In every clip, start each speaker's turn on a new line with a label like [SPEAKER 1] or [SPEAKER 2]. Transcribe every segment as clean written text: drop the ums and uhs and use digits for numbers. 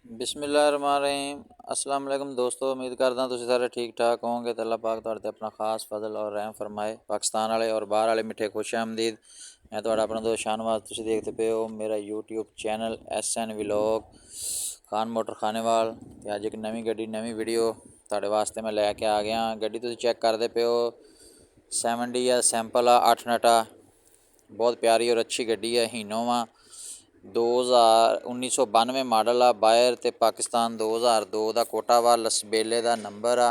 [SPEAKER 1] बिस्मिल्लाहिर्रहमानिर्रहीम। अस्सलाम वालेकुम दोस्तों, उम्मीद करदा तुसीं सारे ठीक ठाक होवोगे तो अल्लाह पाक तुहाड़े ते अपना खास फजल और रहम फरमाए। पाकिस्तान वाले और बाहर वाले मिठे खुश आमदीद। मैं तुहाड़ा अपना दोस्त शाहनवाज, तुसीं देखते पे हो मेरा YouTube channel SN vlog Khan motor Khanewal. ते अज एक नवीं गड्डी नवीं वीडियो तुहाड़े वास्ते मैं लैके आ गया। गड्डी तुसीं चैक करदे पे हो 7D सैंपल 8 नटा, बहुत प्यारी और अच्छी गड्डी है। हीनोवा 1992 मॉडल आ। बायर ते पाकिस्तान 2002 का कोटा वा। लसबेले का नंबर आ।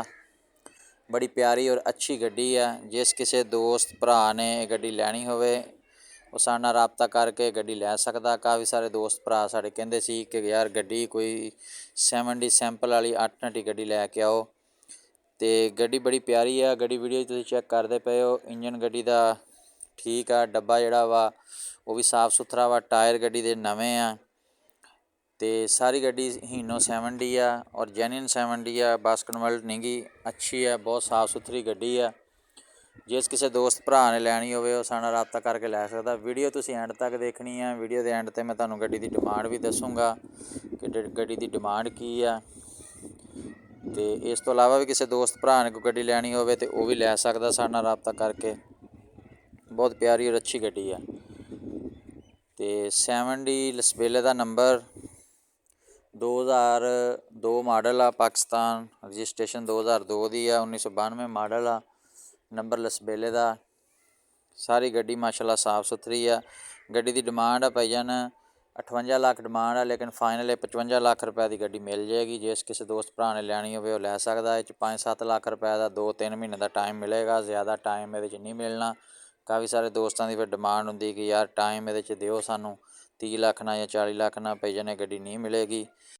[SPEAKER 1] बड़ी प्यारी और अच्छी गड्डी है। जिस किसी दोस्त भरा ने गड्डी लैनी होवे वो साडे नाल राबता करके गड्डी लै सकदा। काफ़ी सारे दोस्त भरा साडे कहंदे सी कि यार गड्डी कोई 7D सैंपल वाली 8 नटी गड्डी लैके आओ। तो गड्डी बड़ी प्यारी है। गड्डी वीडियो तुसीं चैक करदे पे हो। इंजन गड्डी का ठीक आ। डब्बा जिहड़ा वा वो भी साफ सुथरा वा। टायर गड्डी दे नवें आ। तो सारी गड्डी हीनो 7D आ और जेन्युइन 7D आ। बस कन्वर्ट नहीं गी, अच्छी है, बहुत साफ सुथरी गड्डी है। जिस किसी दोस्त भरा ने लैनी होवे वो साडे नाल राबता करके लै सकदा। वीडियो तुसीं एंड तक देखनी है। वीडियो के एंड ते मैं तुहानूं गड्डी की डिमांड भी दसूँगा कि गड्डी की डिमांड की है। तो इस तो इलावा भी किसी दोस्त भरा ने कोई गड्डी लैनी होवे तो वह भी लै सकदा साडे नाल राबता करके। बहुत प्यारी और अच्छी गड्डी है। तो 7D लसबेले का नंबर 2002 मॉडल आ। पाकिस्तान रजिस्ट्रेशन 2002 की आ। 1992 मॉडल आ। नंबर लसबेले का। सारी गड्डी माशाल्लाह साफ सुथरी आ। गड्डी की डिमांड है भाईजान 58 लाख डिमांड है, लेकिन फाइनल 55 लाख रुपए की गड्डी मिल जाएगी। जिस किसी दोस्त भरा ने लैनी होवे वो लै सकदा है। 5-7 लाख रुपए का 2-3 महीने का टाइम मिलेगा, ज़्यादा टाइम ये नहीं मिलना। काफ़ी सारे दोस्तों की फिर डिमांड होंदी कि यार टाइम ये दिओ सानूं 30 लाख ना या 40 लाख ना, भाईजान गड्डी नहीं मिलेगी।